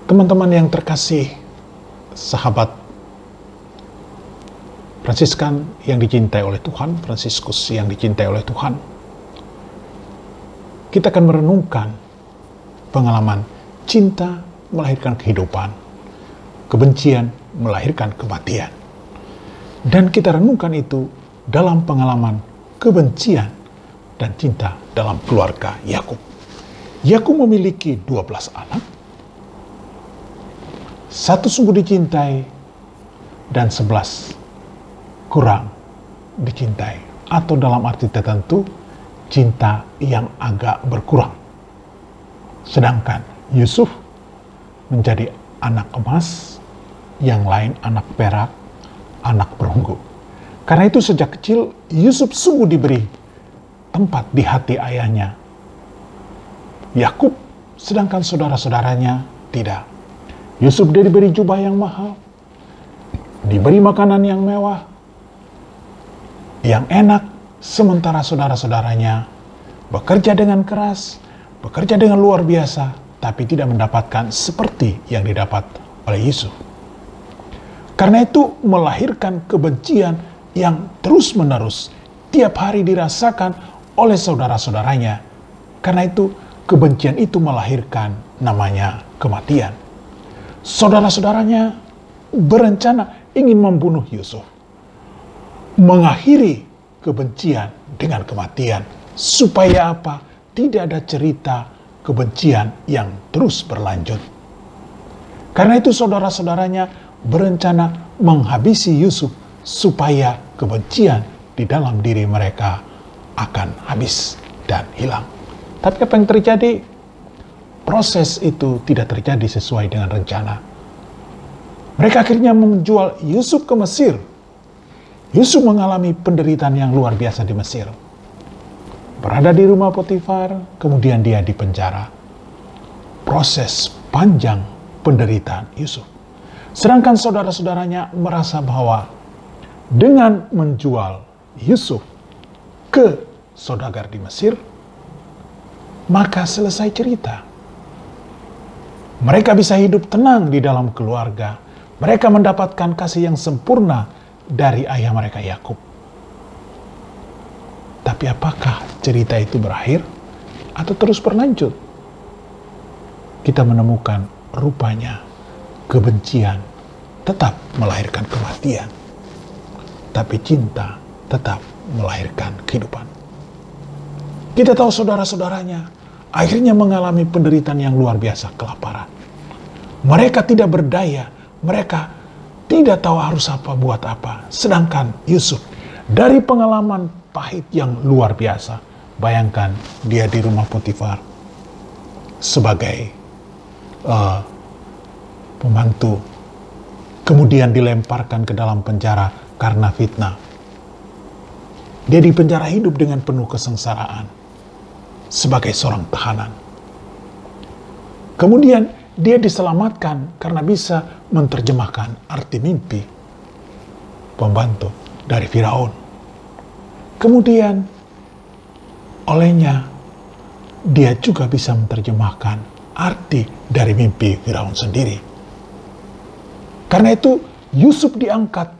Teman-teman yang terkasih, sahabat Fransiskan yang dicintai oleh Tuhan, Fransiskus yang dicintai oleh Tuhan, kita akan merenungkan pengalaman cinta melahirkan kehidupan, kebencian melahirkan kematian. Dan kita renungkan itu dalam pengalaman kebencian dan cinta dalam keluarga Yakub. Yakub memiliki 12 anak, satu sungguh dicintai dan 11 kurang dicintai, atau dalam arti tertentu cinta yang agak berkurang. Sedangkan Yusuf menjadi anak emas, yang lain anak perak, anak perunggu. Karena itu sejak kecil Yusuf sungguh diberi tempat di hati ayahnya Yakub, sedangkan saudara-saudaranya tidak. Yusuf diberi jubah yang mahal, diberi makanan yang mewah, yang enak, sementara saudara-saudaranya bekerja dengan keras, bekerja dengan luar biasa, tapi tidak mendapatkan seperti yang didapat oleh Yusuf. Karena itu melahirkan kebencian yang terus-menerus tiap hari dirasakan oleh saudara-saudaranya. Karena itu kebencian itu melahirkan namanya kematian. Saudara-saudaranya berencana ingin membunuh Yusuf, mengakhiri kebencian dengan kematian. Supaya apa? Tidak ada cerita kebencian yang terus berlanjut. Karena itu saudara-saudaranya berencana menghabisi Yusuf supaya kebencian di dalam diri mereka akan habis dan hilang. Tapi apa yang terjadi? Proses itu tidak terjadi sesuai dengan rencana. Mereka akhirnya menjual Yusuf ke Mesir. Yusuf mengalami penderitaan yang luar biasa di Mesir. Berada di rumah Potifar, kemudian dia dipenjara. Proses panjang penderitaan Yusuf. Sedangkan saudara-saudaranya merasa bahwa dengan menjual Yusuf ke saudagar di Mesir, maka selesai cerita. Mereka bisa hidup tenang di dalam keluarga. Mereka mendapatkan kasih yang sempurna dari ayah mereka Yakub. Tapi apakah cerita itu berakhir atau terus berlanjut? Kita menemukan rupanya kebencian tetap melahirkan kematian, tapi cinta tetap melahirkan kehidupan. Kita tahu saudara-saudaranya akhirnya mengalami penderitaan yang luar biasa, kelaparan. Mereka tidak berdaya, mereka tidak tahu harus buat apa. Sedangkan Yusuf dari pengalaman pahit yang luar biasa, bayangkan dia di rumah Potifar sebagai pembantu, kemudian dilemparkan ke dalam penjara karena fitnah. Dia dipenjara hidup dengan penuh kesengsaraan sebagai seorang tahanan. Kemudian dia diselamatkan karena bisa menerjemahkan arti mimpi pembantu dari Firaun. Kemudian olehnya dia juga bisa menerjemahkan arti dari mimpi Firaun sendiri. Karena itu Yusuf diangkat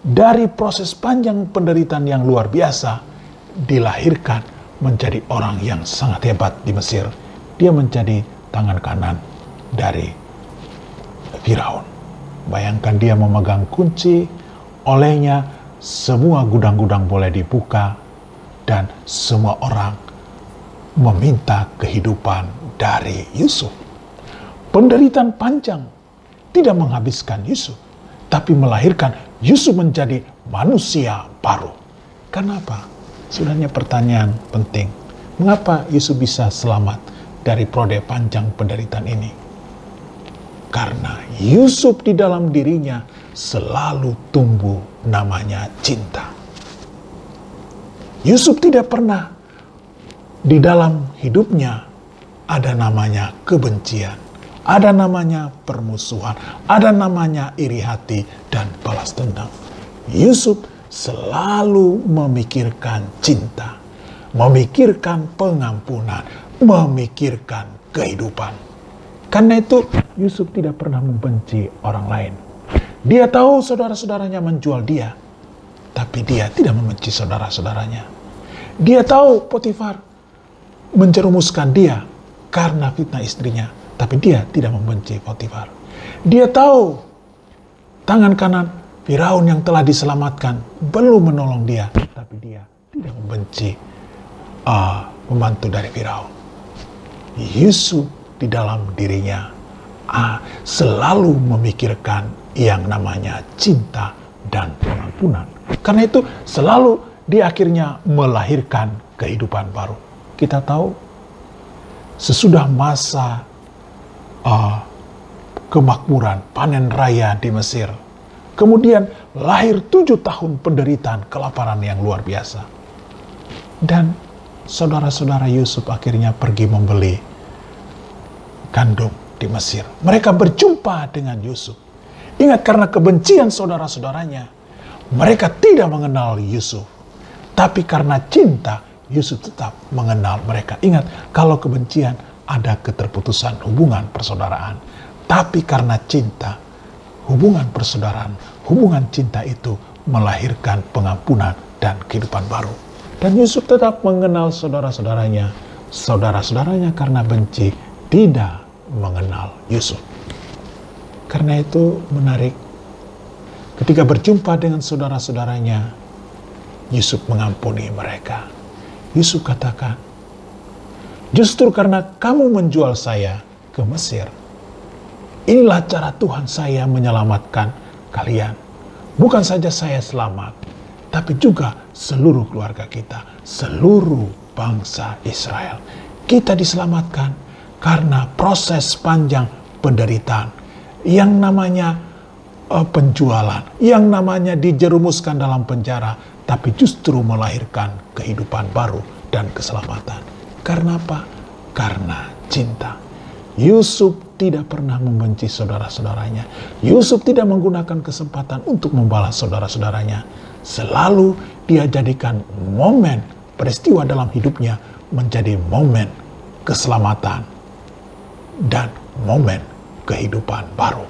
dari proses panjang penderitaan yang luar biasa, dilahirkan menjadi orang yang sangat hebat di Mesir. Dia menjadi tangan kanan dari Firaun. Bayangkan dia memegang kunci, olehnya semua gudang-gudang boleh dibuka dan semua orang meminta kehidupan dari Yusuf. Penderitaan panjang tidak menghabiskan Yusuf, tapi melahirkan Yusuf menjadi manusia baru. Kenapa? Sebenarnya pertanyaan penting. Mengapa Yusuf bisa selamat dari prode panjang penderitaan ini? Karena Yusuf di dalam dirinya selalu tumbuh namanya cinta. Yusuf tidak pernah di dalam hidupnya ada namanya kebencian, ada namanya permusuhan, ada namanya iri hati dan balas dendam. Yusuf selalu memikirkan cinta, memikirkan pengampunan, memikirkan kehidupan. Karena itu Yusuf tidak pernah membenci orang lain. Dia tahu saudara-saudaranya menjual dia, tapi dia tidak membenci saudara-saudaranya. Dia tahu Potifar menjerumuskan dia karena fitnah istrinya, tapi dia tidak membenci Potifar. Dia tahu tangan kanan Firaun yang telah diselamatkan belum menolong dia, tapi dia tidak membenci pembantu dari Firaun. Yusuf di dalam dirinya selalu memikirkan yang namanya cinta dan pengampunan. Karena itu selalu dia akhirnya melahirkan kehidupan baru. Kita tahu sesudah masa kemakmuran, panen raya di Mesir, kemudian lahir 7 tahun penderitaan, kelaparan yang luar biasa. Dan saudara-saudara Yusuf akhirnya pergi membeli gandum di Mesir. Mereka berjumpa dengan Yusuf. Ingat, karena kebencian saudara-saudaranya, mereka tidak mengenal Yusuf. Tapi karena cinta, Yusuf tetap mengenal mereka. Ingat, kalau kebencian ada keterputusan hubungan persaudaraan. Tapi karena cinta, hubungan persaudaraan, hubungan cinta itu melahirkan pengampunan dan kehidupan baru. Dan Yusuf tetap mengenal saudara-saudaranya. Saudara-saudaranya karena benci tidak mengenal Yusuf. Karena itu menarik, ketika berjumpa dengan saudara-saudaranya, Yusuf mengampuni mereka. Yusuf katakan, justru karena kamu menjual saya ke Mesir, inilah cara Tuhan saya menyelamatkan kalian. Bukan saja saya selamat, tapi juga seluruh keluarga kita, seluruh bangsa Israel. Kita diselamatkan karena proses panjang penderitaan, yang namanya penjualan, yang namanya dijerumuskan dalam penjara, tapi justru melahirkan kehidupan baru dan keselamatan. Karena apa? Karena cinta. Yusuf tidak pernah membenci saudara-saudaranya. Yusuf tidak menggunakan kesempatan untuk membalas saudara-saudaranya. Selalu dia jadikan momen peristiwa dalam hidupnya menjadi momen keselamatan dan momen kehidupan baru.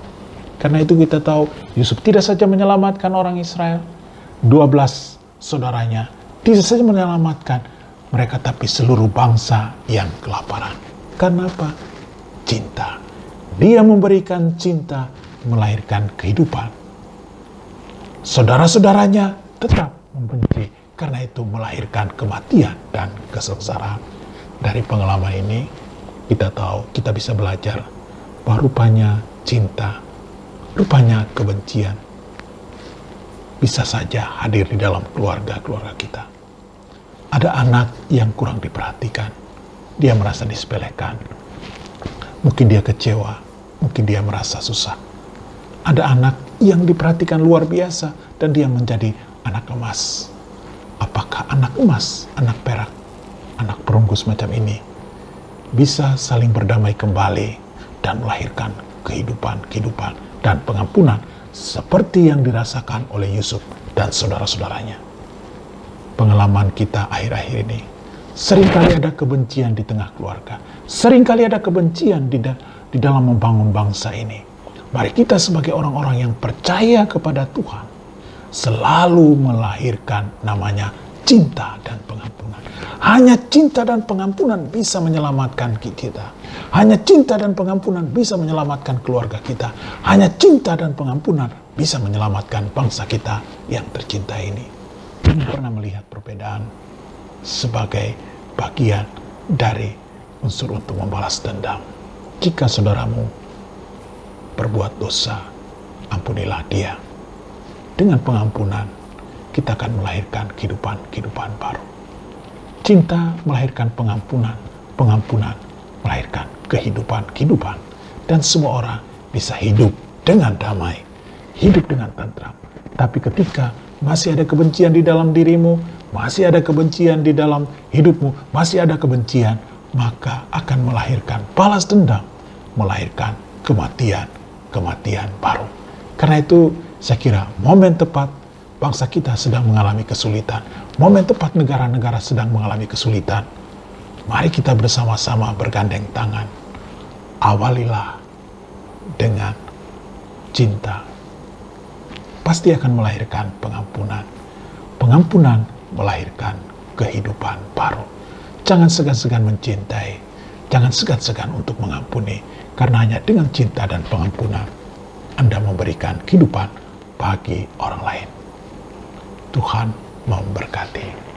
Karena itu kita tahu Yusuf tidak saja menyelamatkan orang Israel, 12 saudaranya, tidak saja menyelamatkan mereka, tapi seluruh bangsa yang kelaparan. Karena apa? Cinta. Dia memberikan cinta, melahirkan kehidupan. Saudara-saudaranya tetap membenci, karena itu melahirkan kematian dan kesengsaraan. Dari pengalaman ini, kita tahu, kita bisa belajar bahwa rupanya cinta, rupanya kebencian bisa saja hadir di dalam keluarga-keluarga kita. Ada anak yang kurang diperhatikan, dia merasa disepelekan, mungkin dia kecewa, mungkin dia merasa susah. Ada anak yang diperhatikan luar biasa dan dia menjadi anak emas. Apakah anak emas, anak perak, anak perunggu semacam ini bisa saling berdamai kembali dan melahirkan kehidupan dan pengampunan seperti yang dirasakan oleh Yusuf dan saudara-saudaranya? Pengalaman kita akhir-akhir ini, seringkali ada kebencian di tengah keluarga, seringkali ada kebencian di dalam membangun bangsa ini. Mari kita sebagai orang-orang yang percaya kepada Tuhan selalu melahirkan namanya cinta dan pengampunan. Hanya cinta dan pengampunan bisa menyelamatkan kita. Hanya cinta dan pengampunan bisa menyelamatkan keluarga kita. Hanya cinta dan pengampunan bisa menyelamatkan bangsa kita yang tercinta ini. Jangan pernah melihat perbedaan sebagai bagian dari unsur untuk membalas dendam. Jika saudaramu berbuat dosa, ampunilah dia. Dengan pengampunan, kita akan melahirkan kehidupan baru. Cinta melahirkan pengampunan, pengampunan melahirkan kehidupan, dan semua orang bisa hidup dengan damai, hidup dengan tentram. Tapi ketika masih ada kebencian di dalam dirimu, masih ada kebencian di dalam hidupmu, masih ada kebencian, maka akan melahirkan balas dendam, melahirkan kematian baru. Karena itu saya kira momen tepat bangsa kita sedang mengalami kesulitan, momen tepat negara-negara sedang mengalami kesulitan. Mari kita bersama-sama bergandeng tangan awalilah dengan cinta. Pasti akan melahirkan pengampunan. Pengampunan melahirkan kehidupan baru. Jangan segan-segan mencintai. Jangan segan-segan untuk mengampuni. Karena hanya dengan cinta dan pengampunan Anda memberikan kehidupan bagi orang lain. Tuhan memberkati.